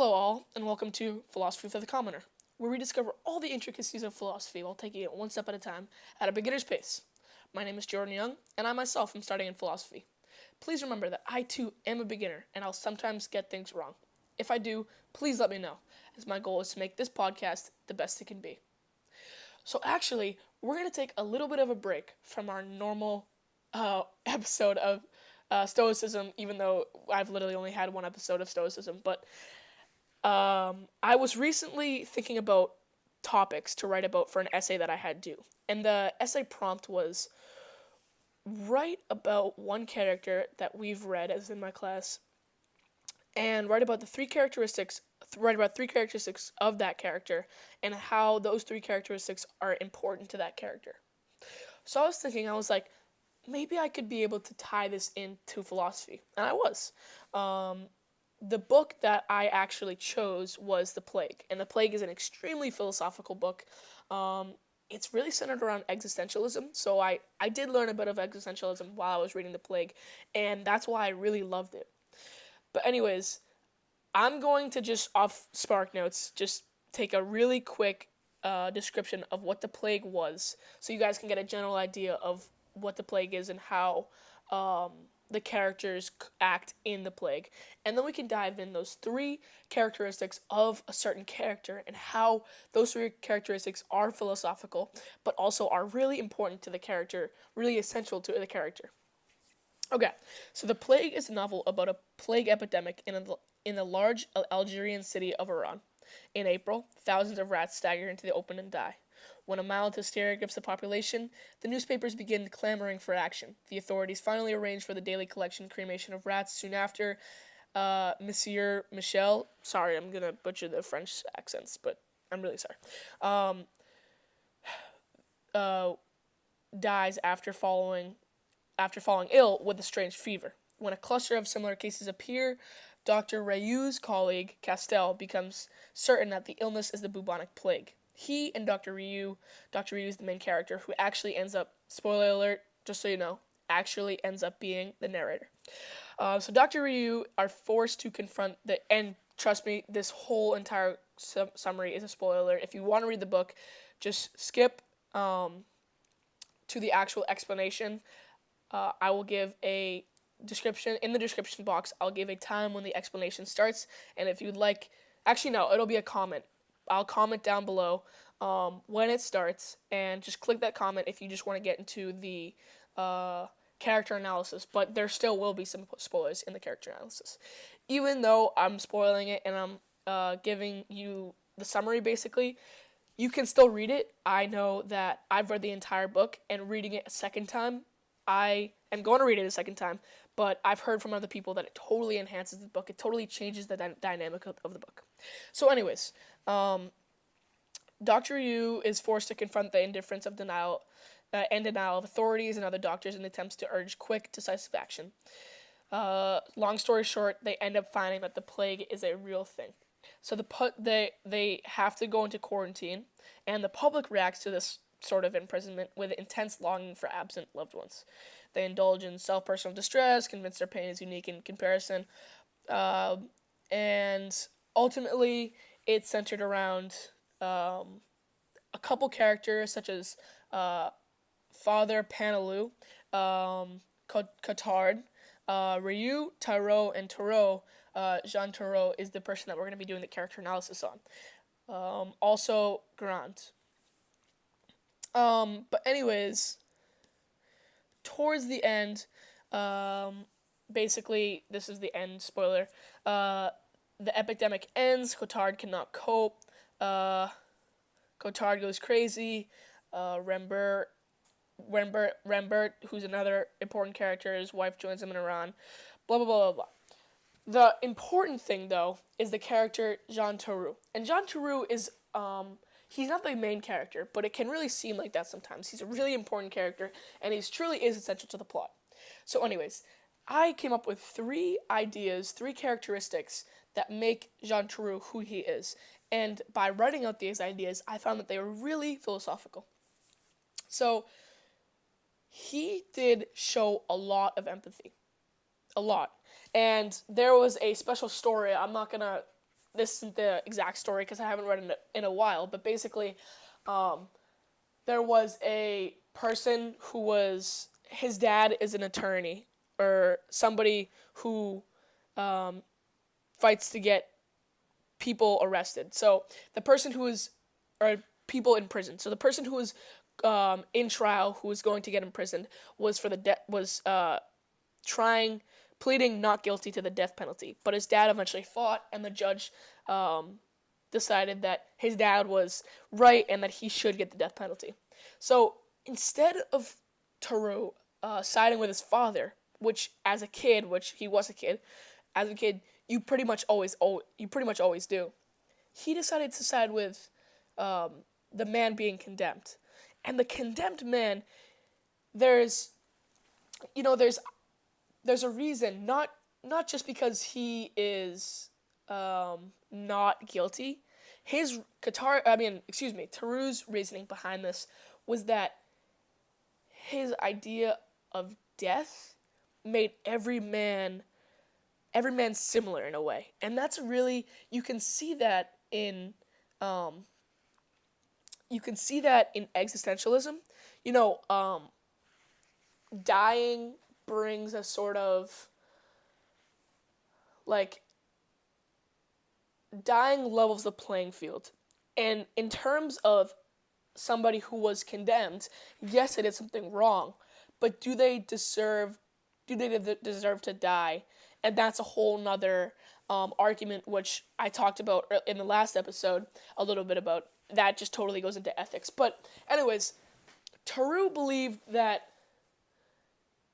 Hello, all, and welcome to Philosophy for the Commoner, where we discover all the intricacies of philosophy while taking it one step at a time at a beginner's pace. My name is Jordan Young, and I myself am starting in philosophy. Please remember that I too am a beginner, and I'll sometimes get things wrong. If I do, please let me know, as my goal is to make this podcast the best it can be. So, actually, we're going to take a little bit of a break from our normal episode of Stoicism, even though I've literally only had one episode of Stoicism, but I was recently thinking about topics to write about for an essay that I had due. And the essay prompt was write about one character that we've read, as in my class, and write about three characteristics of that character and how those three characteristics are important to that character. So I was like, maybe I could be able to tie this into philosophy. And I was. The book that I actually chose was The Plague, and The Plague is an extremely philosophical book. It's really centered around existentialism, so I did learn a bit of existentialism while I was reading The Plague, and that's why I really loved it. But anyways, I'm going to just, off Spark Notes, just take a really quick description of what The Plague was, so you guys can get a general idea of what The Plague is and how the characters act in The Plague. And then we can dive in those three characteristics of a certain character and how those three characteristics are philosophical, but also are really important to the character, really essential to the character. Okay, so The Plague is a novel about a plague epidemic in the large Algerian city of Oran. In April, thousands of rats stagger into the open and die. When a mild hysteria grips the population, the newspapers begin clamoring for action. The authorities finally arrange for the daily collection and cremation of rats. Soon after, Monsieur Michel, sorry, I'm going to butcher the French accents, but I'm really sorry, dies after falling ill with a strange fever. When a cluster of similar cases appear, Dr. Rayou's colleague, Castel, becomes certain that the illness is the bubonic plague. He and Dr. Rayou is the main character, who actually ends up, spoiler alert, just so you know, actually ends up being the narrator. So Dr. Rayou are forced to confront and trust me, this whole entire summary is a spoiler alert. If you want to read the book, just skip to the actual explanation. I will give a description, in the description box, I'll give a time when the explanation starts, and if you'd like, actually no, it'll be a comment. I'll comment down below when it starts, and just click that comment if you just want to get into the character analysis, but there still will be some spoilers in the character analysis. Even though I'm spoiling it and I'm giving you the summary basically, you can still read it. I know that I've read the entire book, and reading it a second time, I am going to read it a second time, but I've heard from other people that it totally enhances the book. It totally changes the dynamic of the book. So anyways, Dr. Yu is forced to confront the indifference of denial of authorities and other doctors in attempts to urge quick, decisive action. Long story short, they end up finding that the plague is a real thing. So they have to go into quarantine, and the public reacts to this sort of imprisonment with intense longing for absent loved ones. They indulge in self-personal distress, convinced their pain is unique in comparison, and ultimately it's centered around a couple characters such as Father Panelou, Cotard, Ryu, Tarrou, and Tarrou. Jean Tarrou is the person that we're going to be doing the character analysis on. Also Grant. But anyways, towards the end, basically, this is the end, spoiler, the epidemic ends, Cotard cannot cope, Cotard goes crazy, Rembert, who's another important character, his wife joins him in Iran, blah, blah, blah, blah, blah. The important thing, though, is the character Jean Tarrou. And Jean Tarrou is, he's not the main character, but it can really seem like that sometimes. He's a really important character, and he truly is essential to the plot. So anyways, I came up with three characteristics that make Jean Tarrou who he is. And by writing out these ideas, I found that they were really philosophical. So, he did show a lot of empathy. A lot. And there was a special story, I'm not going to this isn't the exact story because I haven't read it in a while, but basically, um, there was a person who was his dad is an attorney or somebody who um, fights to get people arrested. So the person who was or people in prison. So the person who was in trial who was going to get imprisoned was for the trying pleading not guilty to the death penalty. But his dad eventually fought, and the judge um, decided that his dad was right and that he should get the death penalty. So instead of Tarrou siding with his father, which as a kid, which he was a kid, as a kid you pretty much always do. He decided to side with um, the man being condemned, and the condemned man. There's you know there's a reason, not just because he is not guilty. Tarou's reasoning behind this was that his idea of death made every man similar in a way, and that's really um, you can see that in existentialism. You know, dying brings a sort of like dying levels the playing field. And in terms of somebody who was condemned, yes, they did something wrong, but do they deserve to die? And that's a whole nother argument, which I talked about in the last episode a little bit about. That just totally goes into ethics. But anyways, Tarrou believed that,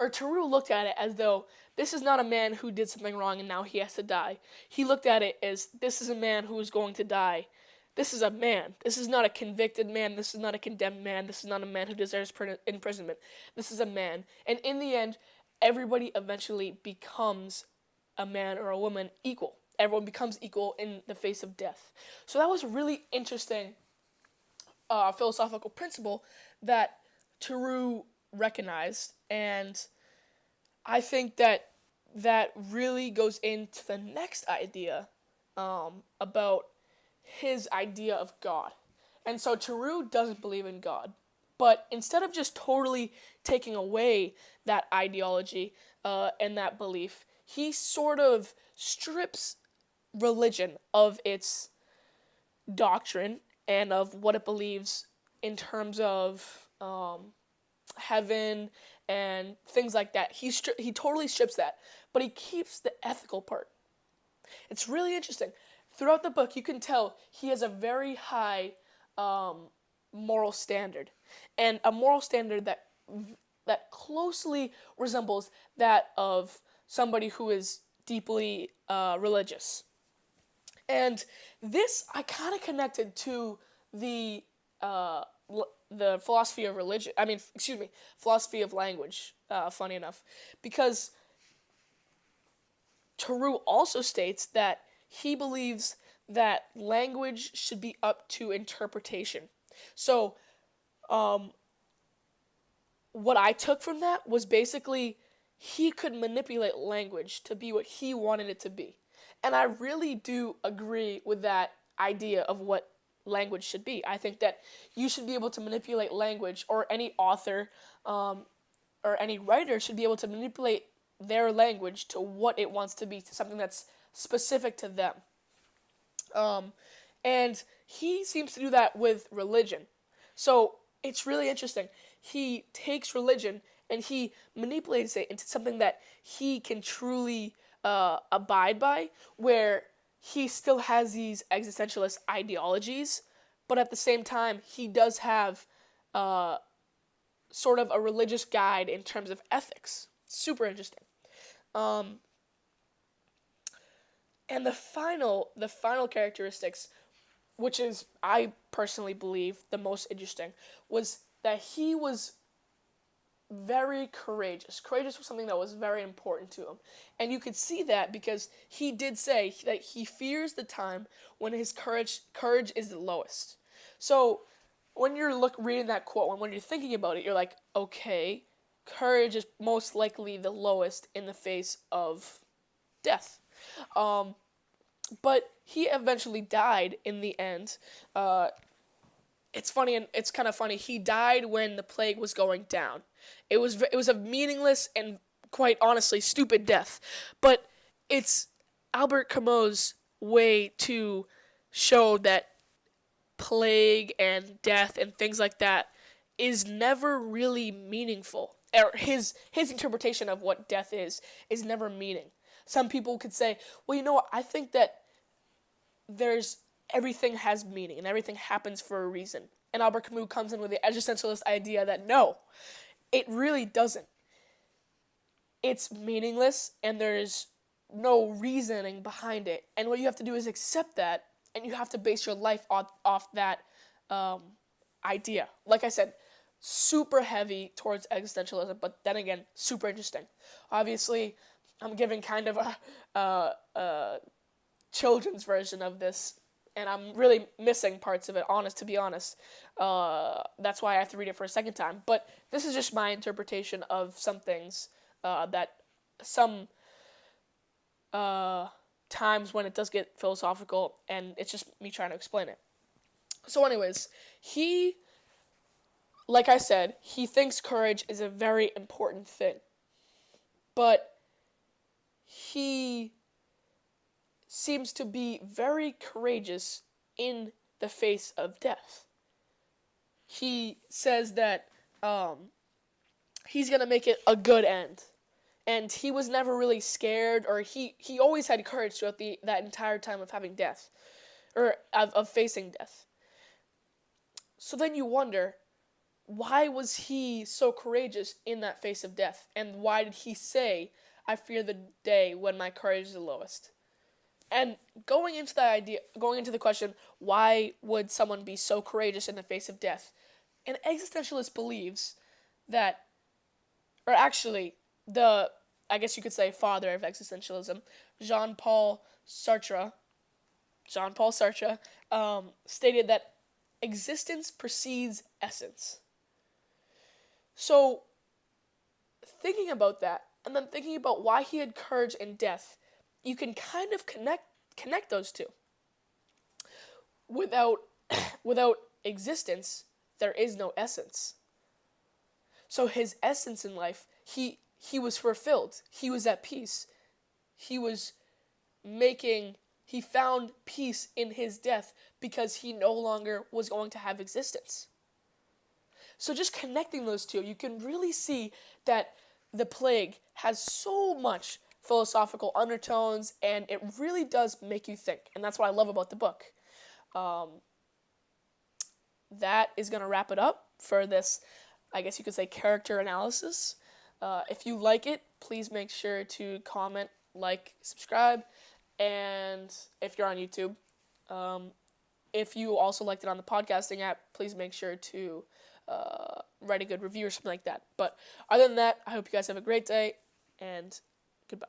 or Tarrou looked at it as though this is not a man who did something wrong and now he has to die. He looked at it as this is a man who is going to die. This is a man. This is not a convicted man. This is not a condemned man. This is not a man who deserves imprisonment. This is a man. And in the end, everybody eventually becomes a man or a woman equal. Everyone becomes equal in the face of death. So that was a really interesting philosophical principle that Tarrou recognized, and I think that really goes into the next idea about his idea of God. And so Tarrou doesn't believe in God, but instead of just totally taking away that ideology and that belief, he sort of strips religion of its doctrine and of what it believes in terms of heaven and things like that. He totally strips that, but he keeps the ethical part. It's really interesting. Throughout the book, you can tell he has a very high moral standard, and a moral standard that closely resembles that of somebody who is deeply religious. And this I kind of connected to the the philosophy of religion. Philosophy of language. Funny enough, because Tarrou also states that he believes that language should be up to interpretation. So, what I took from that was basically he could manipulate language to be what he wanted it to be. And I really do agree with that idea of what language should be. I think that you should be able to manipulate language, or any author or any writer should be able to manipulate their language to what it wants to be, to something that's specific to them. And he seems to do that with religion. So it's really interesting. He takes religion and he manipulates it into something that he can truly abide by, where he still has these existentialist ideologies, but at the same time, he does have sort of a religious guide in terms of ethics. Super interesting. And the final characteristics, which is, I personally believe, the most interesting, was that he was very courageous. Courageous was something that was very important to him. And you could see that because he did say that he fears the time when his courage is the lowest. So when you're reading that quote, and when you're thinking about it, you're like, okay, courage is most likely the lowest in the face of death. But he eventually died in the end. It's funny, and it's kind of funny. He died when the plague was going down. It was a meaningless and, quite honestly, stupid death. But it's Albert Camus' way to show that plague and death and things like that is never really meaningful. Or his interpretation of what death is never meaning. Some people could say, well, you know what? I think that there's everything has meaning and everything happens for a reason. And Albert Camus comes in with the existentialist idea that no, it really doesn't. It's meaningless and there's no reasoning behind it. And what you have to do is accept that, and you have to base your life off that idea. Like I said, super heavy towards existentialism, but then again, super interesting. Obviously, I'm giving kind of a children's version of this, and I'm really missing parts of it, to be honest. That's why I have to read it for a second time. But this is just my interpretation of some things that some times when it does get philosophical, and it's just me trying to explain it. So anyways, like I said, he thinks courage is a very important thing. But he seems to be very courageous in the face of death. He says that he's going to make it a good end. And he was never really scared, or he always had courage throughout that entire time of having death, or of facing death. So then you wonder, why was he so courageous in that face of death? And why did he say, I fear the day when my courage is the lowest? And going into the question, why would someone be so courageous in the face of death? An existentialist believes that, or actually, I guess you could say father of existentialism, Jean-Paul Sartre, stated that existence precedes essence. So, thinking about that, and then thinking about why he had courage in death, you can kind of connect those two. Without existence, there is no essence. So his essence in life, he was fulfilled. He was at peace. He found peace in his death because he no longer was going to have existence. So just connecting those two, you can really see that the plague has so much philosophical undertones, and it really does make you think. And that's what I love about the book. That is going to wrap it up for this, I guess you could say, character analysis. If you like it, please make sure to comment, like, subscribe, and if you're on YouTube, if you also liked it on the podcasting app, please make sure to write a good review or something like that. But other than that, I hope you guys have a great day, and goodbye.